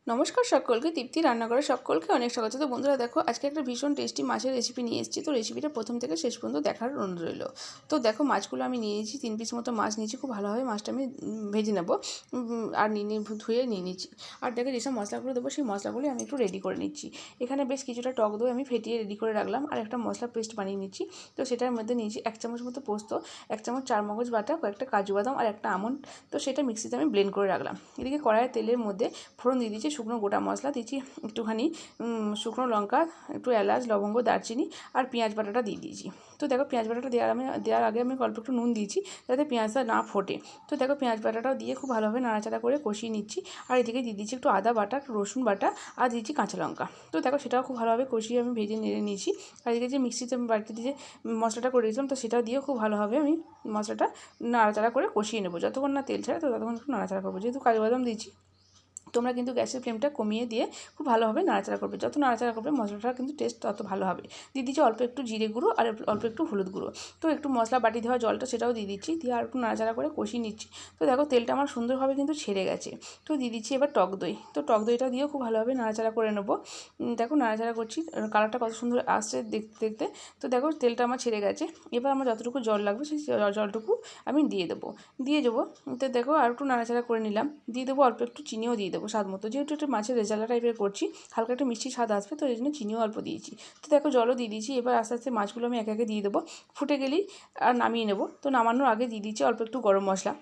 নমস্কার সকলকে, তৃপ্তি রান্নাঘরে সকলকে অনেক স্বাগত। তো বন্ধুরা দেখো, আজকে একটা ভীষণ টেস্টি মাছের রেসিপি নিয়ে এসেছি। তো রেসিপিটা প্রথম থেকে শেষ পর্যন্ত দেখার অনুরোধ রইল। তো দেখো, মাছগুলো আমি নিয়ে নিয়েছি, 3 পিস মতো মাছ নিয়েছি। খুব ভালোভাবে মাছটা আমি ভেজে নেবো আর ধুয়ে নিয়ে নিচ্ছি। আর দেখো, যেসব মশলাগুলো দেবো সেই মশলাগুলো আমি একটু রেডি করে নিচ্ছি। এখানে বেশ কিছুটা টক দই আমি ফেটিয়ে রেডি করে রাখলাম, আর একটা মশলা পেস্ট বানিয়ে নিচ্ছি। তো সেটার মধ্যে নিয়েছি 1 চামচ মতো পোস্ত, 1 চামচ চারমগজ বাটা, কয়েকটা কাজু বাদাম আর একটা আমন্ড। তো সেটা মিক্সিতে আমি ব্লেন্ড করে রাখলাম। এদিকে কড়াইয়ের তেলের মধ্যে ফোড়ন দিয়ে দিচ্ছি শুকনো গোটা মশলা, দিচ্ছি একটুখানি শুকনো লঙ্কা, একটু এলাচ, লবঙ্গ, দারচিনি আর পেঁয়াজ বাটাটা দিয়ে দিয়েছি। তো দেখো, পেঁয়াজ বাটাটা দেওয়ার আগে আমি অল্প একটু নুন দিয়েছি যাতে পেঁয়াজটা না ফোটে। তো দেখো, পেঁয়াজ বাটাটাও দিয়ে খুব ভালোভাবে নাড়াচাড়া করে কষিয়ে নিচ্ছি। আর এদিকে দিয়ে দিচ্ছি একটু আদা বাটা, একটু রসুন বাটা আর দিচ্ছি কাঁচা লঙ্কা। তো দেখো, সেটাও খুব ভালোভাবে কষিয়ে আমি ভেজে নেড়ে নিয়েছি। আর এদিকে যে মিক্সিতে আমি বাড়িতে দিয়ে মশলাটা করে দিয়েছিলাম, তো সেটাও দিয়ে খুব ভালোভাবে আমি মশলাটা নাড়াচাড়া করে কষিয়ে নেবো। যতক্ষণ না তেল ছাড়ে তো ততক্ষণ একটু নাড়াচাড়া করবো। যেহেতু কাজু বাদাম দিয়েছি, তোমরা কিন্তু গ্যাসের ফ্লেমটা কমিয়ে দিয়ে খুব ভালোভাবে নাড়াচাড়া করবে। যত নাড়াচাড়া করবে মশলাটার কিন্তু টেস্ট তত ভালো হবে। দিয়ে দিচ্ছি অল্প একটু জিরে গুঁড়ো আর অল্প একটু হলুদ গুঁড়ো। তো একটু মশলা বাটি দেওয়া জলটা সেটাও দিয়ে দিচ্ছি, দিয়ে আর একটু নাড়াচাড়া করে কষিয়ে নিচ্ছি। তো দেখো, তেলটা আমার সুন্দরভাবে কিন্তু ছেড়ে গেছে। তো দিয়ে দিচ্ছি এবার টক দই। তো টক দইটা দিয়েও খুব ভালোভাবে নাড়াচাড়া করে নেবো। দেখো, নাড়াচাড়া করছি, কালারটা কত সুন্দর আসছে দেখতে দেখতে। তো দেখো, তেলটা আমার ছেড়ে গেছে। এবার আমার যতটুকু জল লাগবে সেই জলটুকু আমি দিয়ে দেবো। তো দেখো, আর একটু নাড়াচাড়া করে নিলাম। দিয়ে দেবো অল্প একটু চিনিও দিয়ে দেবো স্বাদ মতো। যেহেতু একটু মাছের রেজালা টাইপের করছি, হালকা একটু মিষ্টি স্বাদ আসবে, তো এই জন্য চিনিও অল্প দিয়েছি। তো দেখো, জলও দিয়ে দিয়েছি। এবার আস্তে আস্তে মাছগুলো আমি একে একে দিয়ে দেবো। ফুটে গেলেই আর নামিয়ে নেবো। তো নামানোর আগে দিয়ে দিচ্ছি অল্প একটু গরম মশলা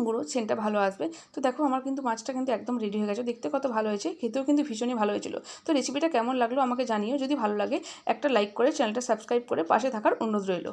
গুঁড়ো, সেন্টটা ভালো আসবে। তো দেখো, আমার কিন্তু মাছটা কিন্তু একদম রেডি হয়ে গেছে। দেখতে কত ভালো হয়েছে, খেতেও কিন্তু ভীষণই ভালো হয়েছিল। তো রেসিপিটা কেমন লাগলো আমাকে জানিও। যদি ভালো লাগে একটা লাইক করে চ্যানেলটা সাবস্ক্রাইব করে পাশে থাকার অনুরোধ রইল।